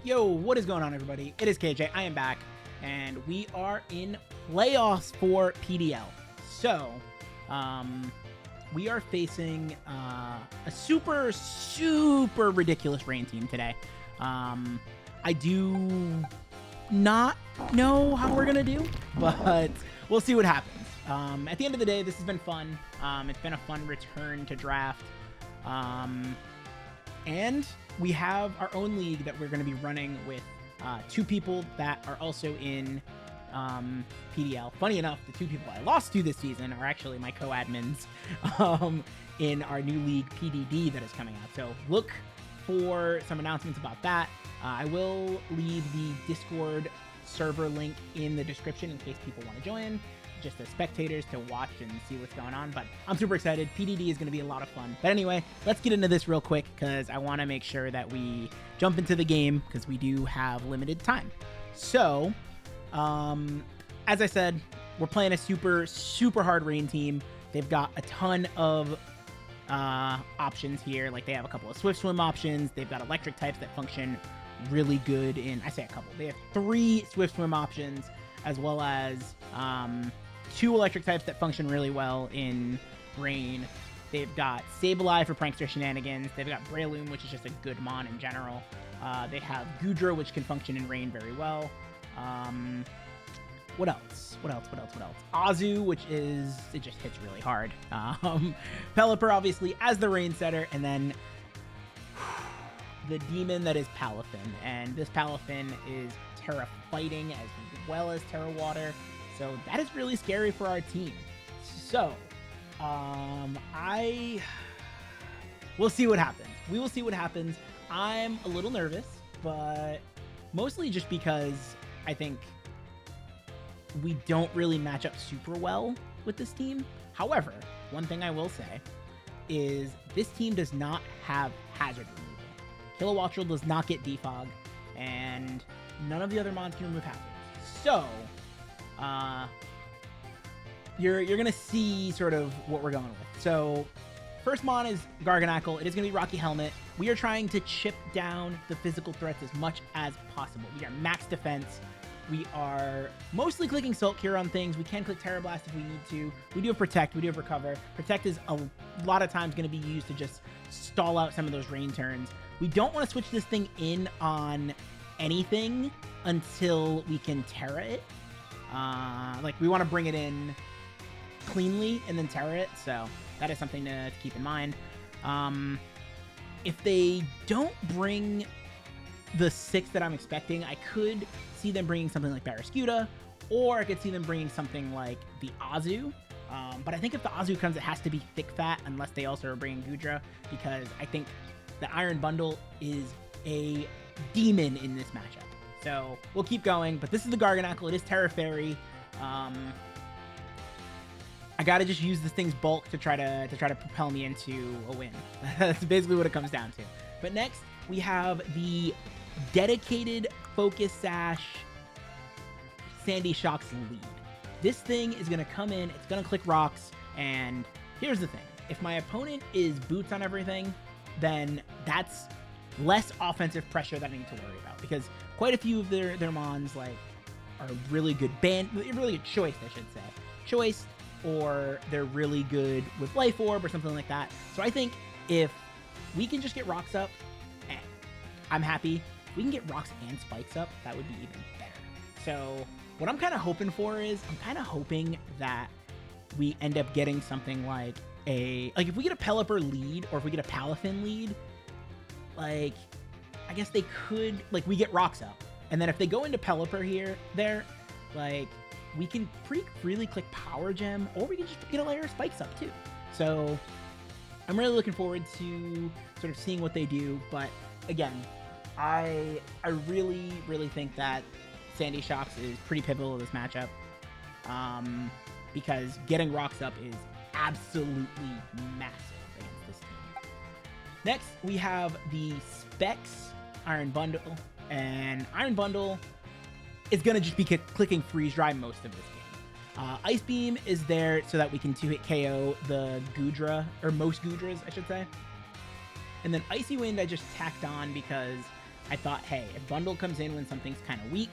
Yo, what is going on, everybody? It is KJ. I am back, and we are in playoffs for PDL. So, we are facing a super ridiculous rain team today. I do not know how we're gonna do, but we'll see what happens. At the end of the day, this has been fun. It's been a fun return to draft. And we have our own league that we're going to be running with two people that are also in PDL. Funny enough, the two people I lost to this season are actually my co-admins in our new league PDD that is coming out. So look for some announcements about that. I will leave the Discord server link in the description in case people want to join, just as spectators to watch and see what's going on. But I'm super excited. PDD is going to be a lot of fun. But anyway, let's get into this real quick because I want to make sure that we jump into the game because we do have limited time. So, as I said, we're playing a super hard rain team. They've got a ton of options here. Like, they have a couple of swift swim options. They've got electric types that function really good in, I say a couple. They have 3 swift swim options, as well as 2 electric types that function really well in rain. They've got Sableye for prankster shenanigans. They've got Breloom, which is just a good mon in general. They have Goodra, which can function in rain very well. What else? Azu, which is, it just hits really hard. Pelipper, obviously, as the rain setter, and then the demon that is Palafin. And this Palafin is Terra Fighting as well as Terra Water. So that is really scary for our team. So, we'll see what happens. We will see what happens. I'm a little nervous, but mostly just because I think we don't really match up super well with this team. However, one thing I will say is this team does not have hazard removal. Kilowattrel does not get defog, and none of the other mons can remove hazards. So, you're gonna see sort of what we're going with. So, first mon is Garganackle. It is gonna be Rocky Helmet. We are trying to chip down the physical threats as much as possible. We are max defense. We are mostly clicking Salt Cure on things. We can click Terra Blast if we need to. We do have Protect. We do have Recover. Protect is a lot of times going to be used to just stall out some of those rain turns. We don't want to switch this thing in on anything until we can Terra it. Like, we want to bring it in cleanly and then Terra it. So that is something to keep in mind. If they don't bring the 6 that I'm expecting, I could see them bringing something like Barraskewda, or I could see them bringing something like the Azu. But I think if the Azu comes, it has to be thick fat, unless they also are bringing Goodra, because I think the Iron Bundle is a demon in this matchup. So we'll keep going, but this is the Garganackle. It is Terra Fairy. I gotta just use this thing's bulk to try to propel me into a win. That's basically what it comes down to. But next, we have the dedicated Focus Sash Sandy Shocks lead. This thing is going to come in, it's going to click rocks, and here's the thing. If my opponent is boots on everything, then that's less offensive pressure that I need to worry about, because quite a few of their mons like are really good really good choice, I should say. Choice, or they're really good with Life Orb or something like that. So I think if we can just get rocks up, I'm happy. We can get rocks and spikes up, that would be even better. So what I'm kind of hoping for is, I'm kind of hoping that we end up getting something like if we get a Pelipper lead, or if we get a Palafin lead, like, I guess they could, like, we get rocks up. And then if they go into Pelipper there, like, we can pretty freely click Power Gem, or we can just get a layer of spikes up too. So I'm really looking forward to sort of seeing what they do. But again, I really think that Sandy Shocks is pretty pivotal to this matchup, because getting rocks up is absolutely massive against this team. Next, we have the Specs Iron Bundle, and Iron Bundle is going to just be clicking Freeze Dry most of this game. Ice Beam is there so that we can 2-hit KO the Goodra, or most Goodras, I should say. And then Icy Wind I just tacked on because I thought, hey, if Bundle comes in when something's kind of weak,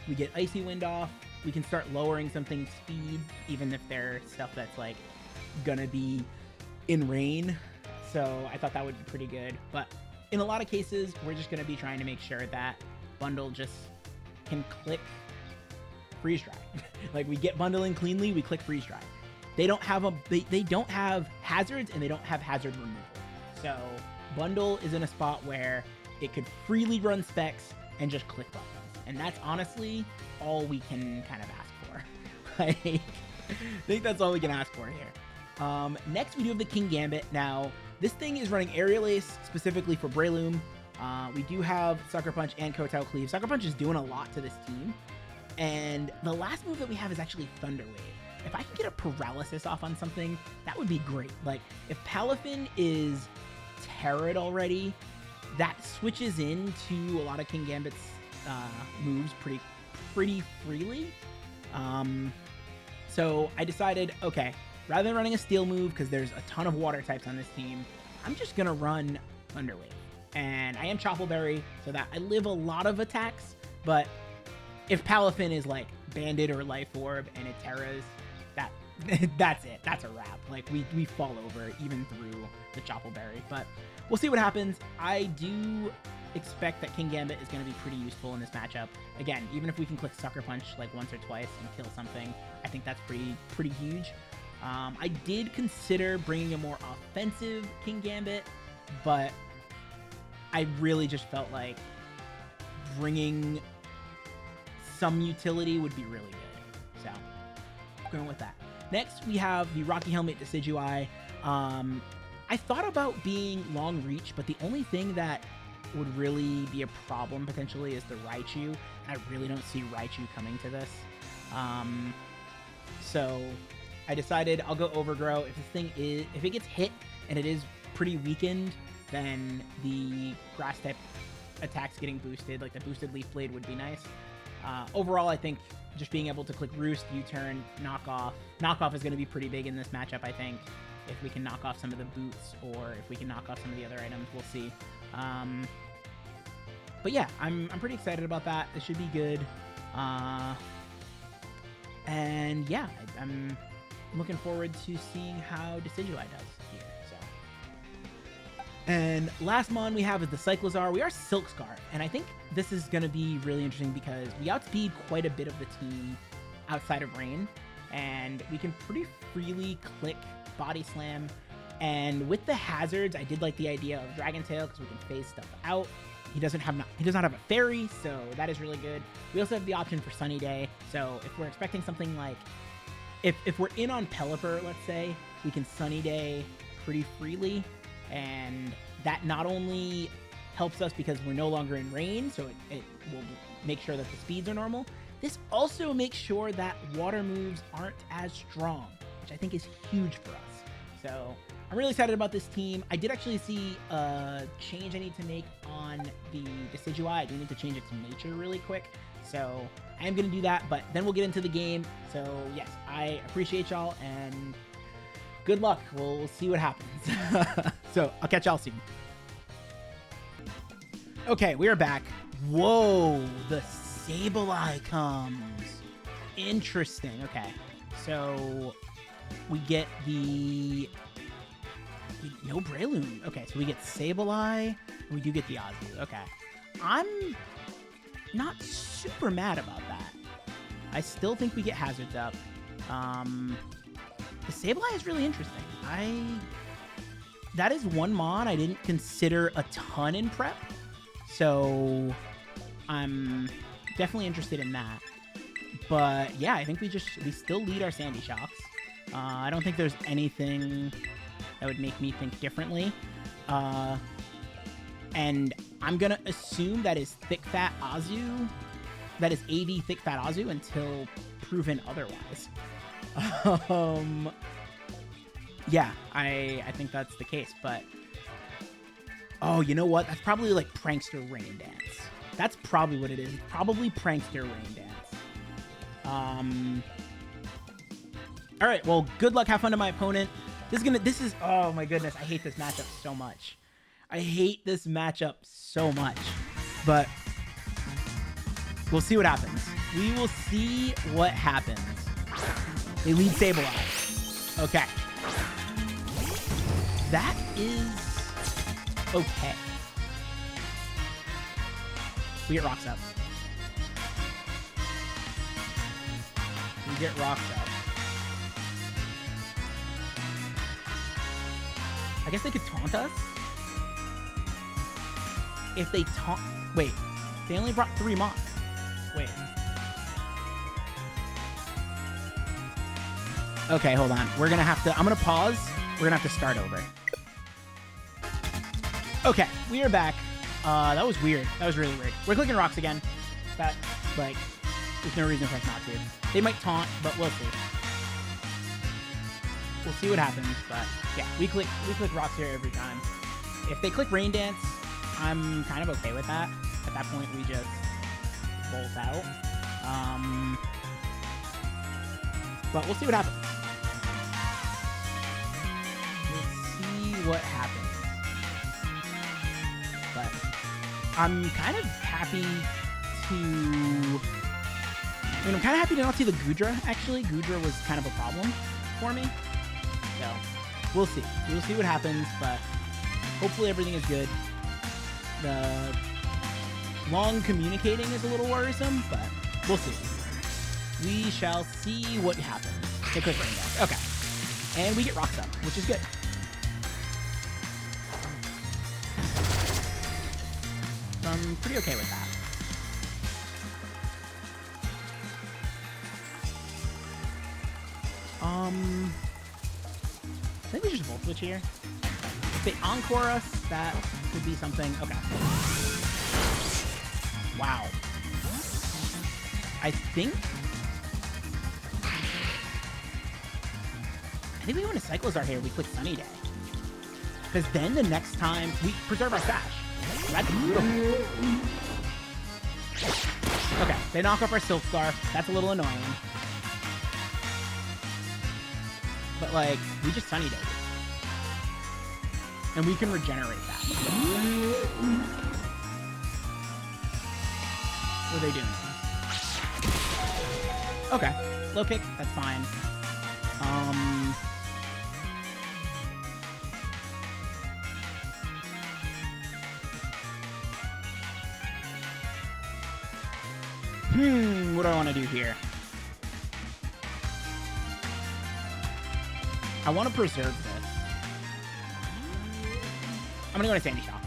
we get Icy Wind off, we can start lowering something's speed, even if they're stuff that's like gonna be in rain. So I thought that would be pretty good. But in a lot of cases, we're just gonna be trying to make sure that Bundle just can click freeze dry. Like we get Bundle in cleanly, we click freeze dry. They don't have they don't have hazards and they don't have hazard removal. So Bundle is in a spot where it could freely run specs and just click buttons. And that's honestly all we can kind of ask for. Like, I think that's all we can ask for here. Next, we do have the King Gambit. Now, this thing is running Aerial Ace specifically for Breloom. We do have Sucker Punch and Kotao Cleave. Sucker Punch is doing a lot to this team. And the last move that we have is actually Thunder Wave. If I can get a paralysis off on something, that would be great. Like, if Palafin is Terra'd already, that switches into a lot of King Gambit's moves pretty freely. So I decided, okay, rather than running a Steel move, because there's a ton of water types on this team, I'm just going to run Thunder Wave. And I am Choppleberry, so that I live a lot of attacks, but if Palafin is like Bandit or Life Orb and it Terras, that's it. That's a wrap. Like, we fall over even through the Choppleberry, but we'll see what happens. I do expect that King Gambit is going to be pretty useful in this matchup. Again, even if we can click Sucker Punch like once or twice and kill something, I think that's pretty huge. I did consider bringing a more offensive King Gambit, but I really just felt like bringing some utility would be really good. So, going with that. Next, we have the Rocky Helmet Decidueye. I thought about being long reach, but the only thing that would really be a problem potentially is the Raichu. I really don't see Raichu coming to this. So I decided I'll go Overgrow. If it gets hit and it is pretty weakened, then the grass type attacks getting boosted, like the boosted Leaf Blade, would be nice. Overall, I think just being able to click Roost, U-turn, Knockoff. Knockoff is going to be pretty big in this matchup, I think. If we can knock off some of the boots, or if we can knock off some of the other items, we'll see. But yeah, I'm pretty excited about that. This should be good. And yeah, I'm looking forward to seeing how Decidueye does here. So, and last mon we have is the Cyclozar. We are Silk Scarf, and I think this is going to be really interesting because we outspeed quite a bit of the team outside of rain, and we can pretty freely click Body Slam. And with the hazards, I did like the idea of Dragon Tail because we can phase stuff out. He does not have a fairy, so that is really good. We also have the option for Sunny Day. So if we're expecting something like, if we're in on Pelipper, let's say, we can Sunny Day pretty freely, and that not only helps us because we're no longer in rain, so it will make sure that the speeds are normal. This also makes sure that water moves aren't as strong, which I think is huge for us. So I'm really excited about this team. I did actually see a change I need to make on the Decidueye. I do need to change it to nature really quick. So I am going to do that, but then we'll get into the game. So yes, I appreciate y'all and good luck. We'll see what happens. So I'll catch y'all soon. Okay, we are back. Whoa, the Sableye comes. Interesting. Okay, so we get no Breloom. Okay, so we get Sableye. We do get the Ozzy. Okay. I'm not super mad about that. I still think we get Hazards up. The Sableye is really interesting. That is one mon I didn't consider a ton in prep. So I'm definitely interested in that. But yeah, I think we still lead our Sandy Shocks. I don't think there's anything that would make me think differently. And I'm going to assume that is Thick Fat Azu. That is AV Thick Fat Azu until proven otherwise. Yeah, I think that's the case. But, oh, you know what? That's probably like Prankster Rain Dance. That's probably what it is. It's probably Prankster Rain Dance. All right, well, good luck. Have fun to my opponent. This is, oh my goodness. I hate this matchup so much. I hate this matchup so much. But we'll see what happens. We will see what happens. They lead Sableye. Okay. That is okay. We get rocks up. We get rocks up. I guess they could taunt us. If they taunt... Wait. They only brought 3 mobs. Wait. Okay, hold on. We're gonna have to... I'm gonna pause. We're gonna have to start over. Okay, we are back. That was weird. That was really weird. We're clicking rocks again. That, like, there's no reason for us not to. They might taunt, but we'll see. We'll see what happens, but yeah, we click rocks here every time. If they click Rain Dance, I'm kind of okay with that. At that point, we just bolt out. But we'll see what happens. We'll see what happens. But I'm kind of happy to... I mean, I'm kind of happy to not see the Goodra, actually. Goodra was kind of a problem for me. So, we'll see. We'll see what happens, but hopefully everything is good. The long communicating is a little worrisome, but we'll see. We shall see what happens. Take a quick rain down. Okay. And we get rocks up, which is good. So I'm pretty okay with that. I think we just Volt Switch here. If they Encore us, that could be something. Okay. Wow. I think we want to Cyclozar here. We click Sunny Day. Because then the next time we preserve our stash. That's beautiful. Okay, they knock off our Silk Scarf. That's a little annoying. But, like, we just Sunny Day. And we can regenerate that. What are they doing? Okay. Low kick. That's fine. What do I want to do here? I want to preserve this. I'm going to go into Sandy Shock.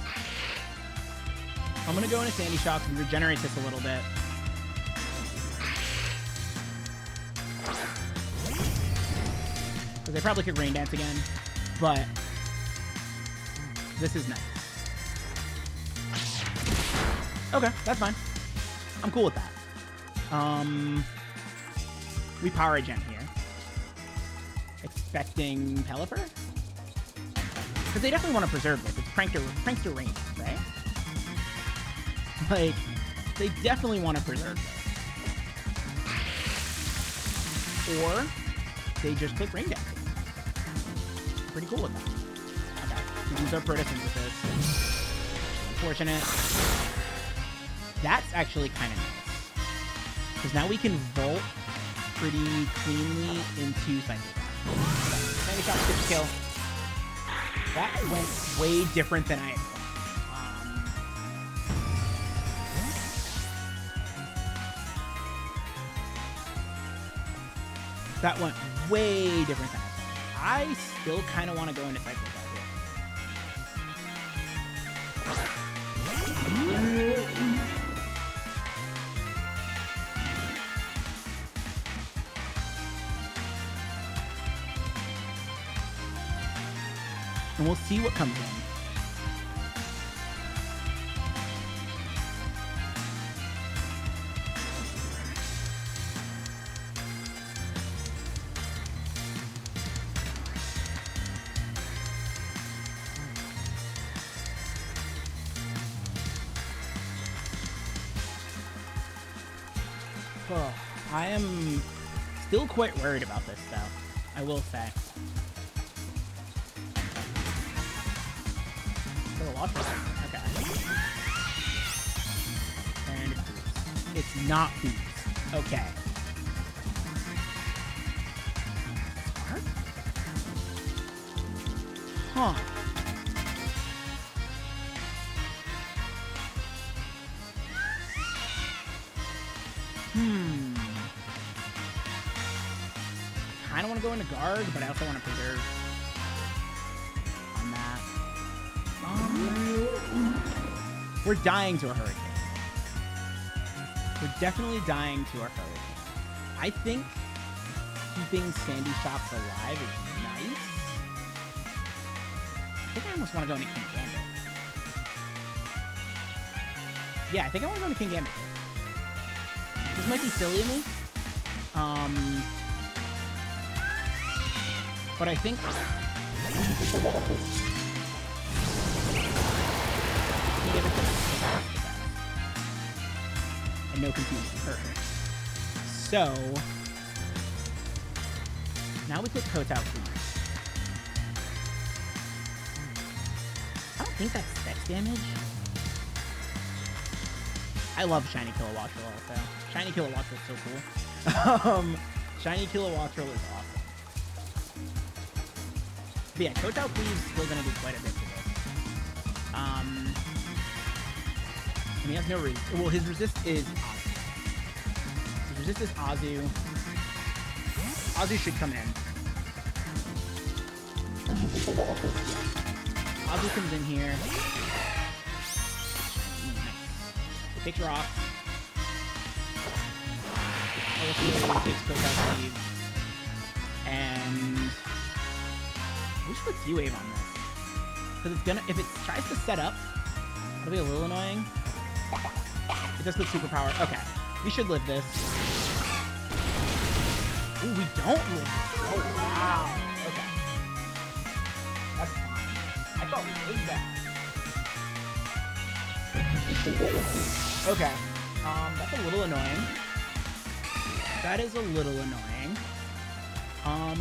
I'm going to go into Sandy Shock and regenerate this a little bit. Because they probably could Rain Dance again. But this is nice. Okay, that's fine. I'm cool with that. We Power Gen here. Expecting Pelipper? Because they definitely want to preserve this. It's Prankster Rain, right? Like, they definitely want to preserve this. Or they just click Rain Dance. Pretty cool with that. Okay, we use our Photosynthesis. Unfortunate. That's actually kind of nice. Because now we can Volt pretty cleanly into Cyclozar. Sandy Shock gets a kill. That went way different than I had thought. That went way different than I thought. I still kind of want to go into Cyclozar here. And we'll see what comes in. Oh, I am still quite worried about this, though. I will say. Okay. It's not thieves. Okay. Smart? Huh. I kind of want to go into guard, but I also want to preserve on that. We're dying to a hurricane. We're definitely dying to our hurricane. I think keeping Sandy Shops alive is nice. I think I almost want to go into King Gambit. Yeah, I think I want to go into King Gambit. This might be silly of me. But I think... and no confusion. Perfect. So... now we click Kotao Please. I don't think that's specs damage. I love Shiny Kilowattrel also. Shiny Kilowattrel is so cool. Shiny Kilowattrel is awesome. But yeah, Kotao Please is still gonna do quite a bit to this. And he has no resist. Well, his resist is Azu. His resist is Azu. Azu should come in. Azu comes in here. Nice. It takes rocks. It takes Kotao Please. And we should put Z-Wave on this. Because it's gonna, if it tries to set up, it'll be a little annoying. It does put superpower. Okay. We should live this. Ooh, we don't live this. Oh, wow. Okay. That's fine. I thought we lived that. Okay. That's a little annoying. That is a little annoying. I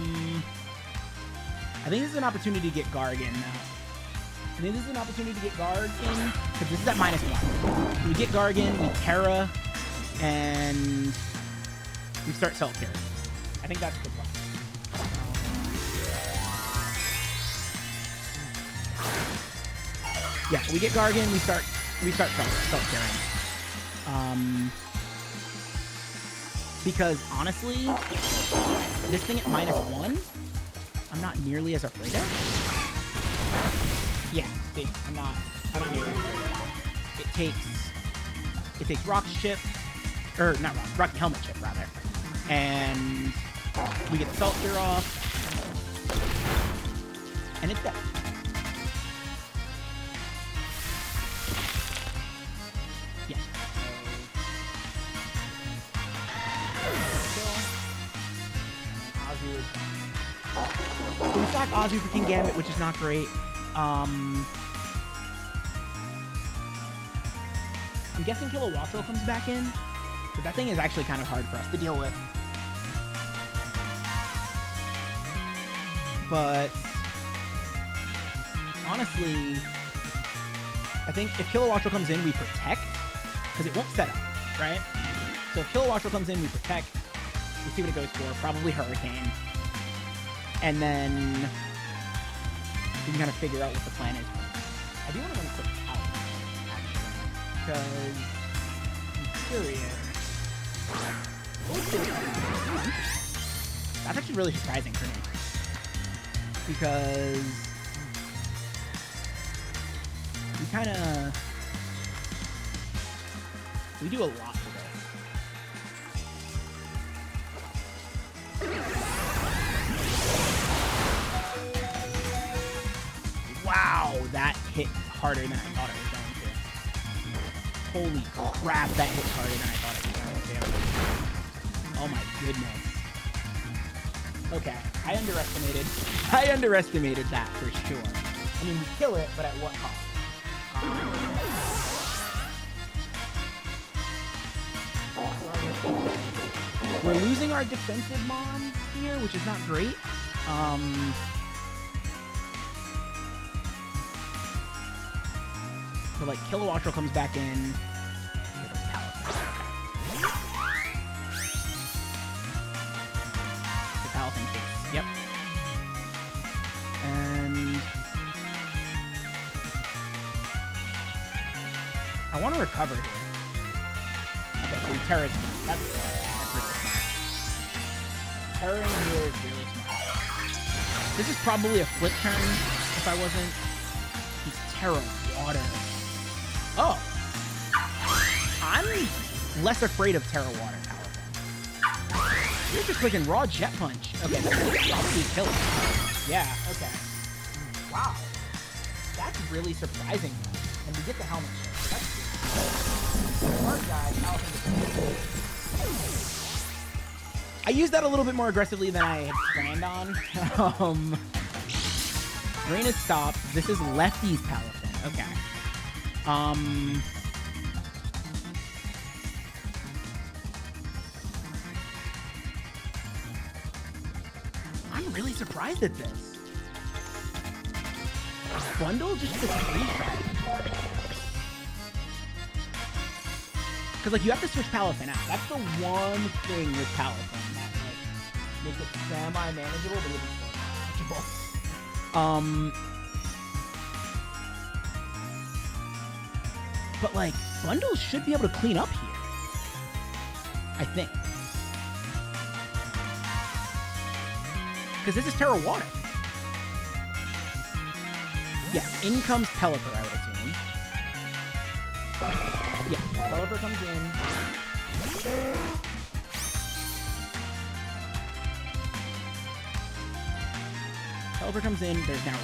think this is an opportunity to get Garg in now. I think this is an opportunity to get Garg in, because this is at -1. We get Garg in, we Terra, and we start self-carrying. I think that's the plan. Yeah, we get Garg in, we start self-carrying. Because honestly, this thing at -1, I'm not nearly as afraid of. Yeah, see, I'm not nearly as afraid of. It takes Rock Chip, or not Rock, Rocky Helmet Chip rather, and we get the Salt Cure off, and it's dead. Yeah. So we sack Azu for King Gambit, which is not great. I'm guessing Kilowattrel comes back in, but that thing is actually kind of hard for us to deal with. But honestly, I think if Kilowattrel comes in, we protect, because it won't set up, right? So if Kilowattrel comes in, we protect. We see what it goes for. Probably Hurricane. And then we can kind of figure out what the plan is. I do want to run a quick out, actually, because I'm curious. That's actually really surprising for me, because we do a lot for this. Wow, that hit harder than I thought it was going to. Holy crap, that hit harder than I thought it was going to. Oh my goodness. Okay, I underestimated that for sure. I mean, we kill it, but at what cost? We're losing our defensive mons here, which is not great. So like Kilowattrel comes back in. want to recover here. Okay, so he Terra's me. That's really smart. Terraing here is really smart. This is probably a flip turn if I wasn't. He's Terra Water. Oh. I'm less afraid of Terra Water, Palafin. You're just clicking raw Jet Punch. Okay, that's probably kill it. Yeah, okay. Wow. That's really surprising, though. And we get the helmet shit, so that's good. Smart guy, Palafin. I used that a little bit more aggressively than I had planned on. Rain is stopped. This is lefty's Palafin. Okay. I'm really surprised at this. Bundle just the free shot. Because, like, you have to switch Palafin out. That's the one thing with Palafin that, like, makes it semi-manageable, but it's manageable. But, like, bundles should be able to clean up here. I think. Because this is Terra Water. Yeah, in comes Pelipper, I would assume. Yeah, Pelipper comes in. Pelipper comes in, there's now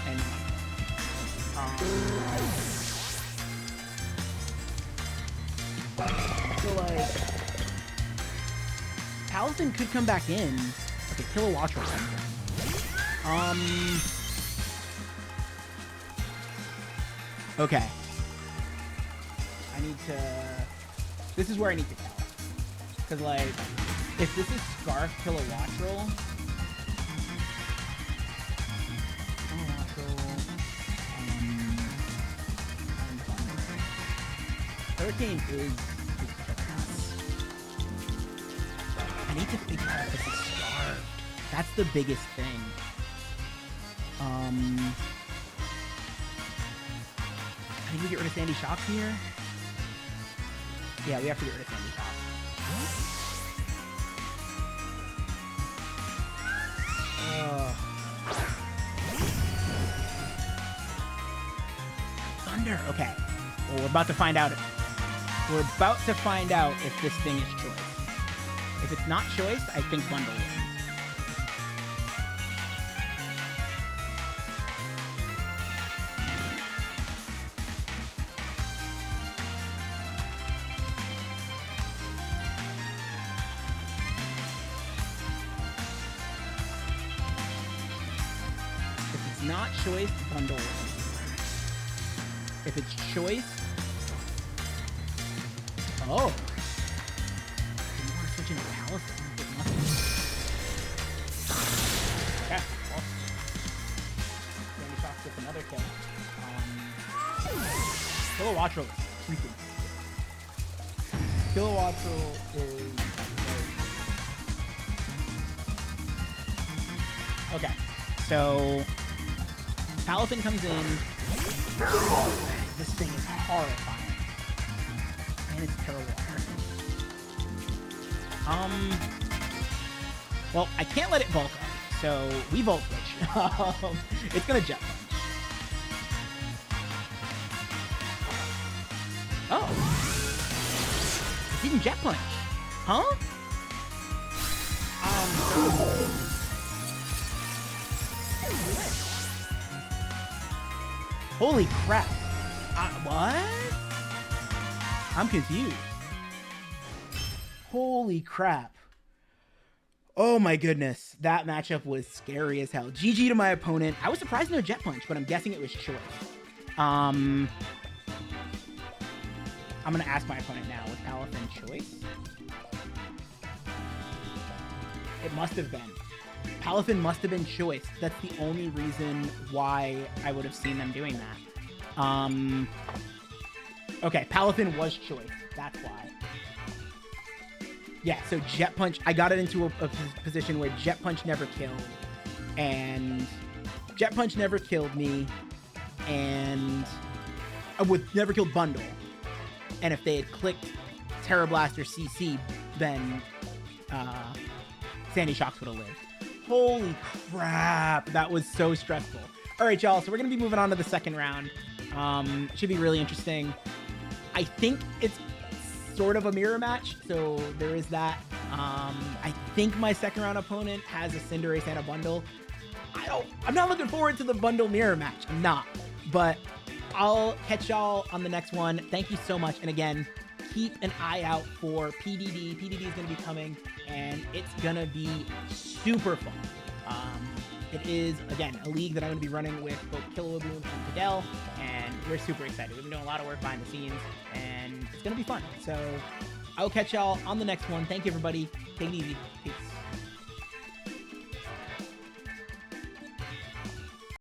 Rain. And so, like, Palafin could come back in. Okay, Kilowattrel comes in. Okay. I need to... This is where I need to go. Because, like, if this is Scarf Kilowattrel... Hurricane is I need to figure out if it's Scarf. That's the biggest thing. I think we get rid of Sandy Shocks here. Yeah, we have to get rid of Sandy Shocks. Thunder. Okay. Well, we're about to find out. We're about to find out if this thing is choice. If it's not choice, I think bundle wins. If it's not choice, bundle wins. If it's choice... Oh. You want to switch into Palafin? It must be. Yeah, well. Sandy Shocks gets another kill. Kilowattrel is freaking good. Kilowattrel is... Okay. So... Palafin comes in. This thing is horrifying. And it's Terra Water. Well, I can't let it bulk up, so we Volt Switch. It's gonna Jet Punch. Oh. It didn't Jet Punch. Huh? Holy crap. What? I'm confused. Holy crap. Oh my goodness. That matchup was scary as hell. GG to my opponent. I was surprised no Jet Punch, but I'm guessing it was choice. I'm gonna ask my opponent now. Was Palafin choice? It must have been. Palafin must have been choice. That's the only reason why I would have seen them doing that. Okay, Palafin was choice. That's why. Yeah, so Jet Punch, I got it into a position where Jet Punch never killed. And Jet Punch never killed me, and would never killed Bundle. And if they had clicked Terra Blast or CC, then Sandy Shocks would have lived. Holy crap, that was so stressful. All right, y'all, so we're going to be moving on to the second round. Should be really interesting. I think it's sort of a mirror match, so there is that. I think my second round opponent has a Cinderace and a Bundle. I'm not looking forward to the Bundle mirror match. I'm not, but I'll catch y'all on the next one. Thank you so much. And again, keep an eye out for PDD. PDD is going to be coming, and it's going to be super fun. It is, again, a league that I'm going to be running with both Kiloboom and PDL, and we're super excited. We've been doing a lot of work behind the scenes, and it's going to be fun. So I'll catch y'all on the next one. Thank you, everybody. Take it easy. Peace.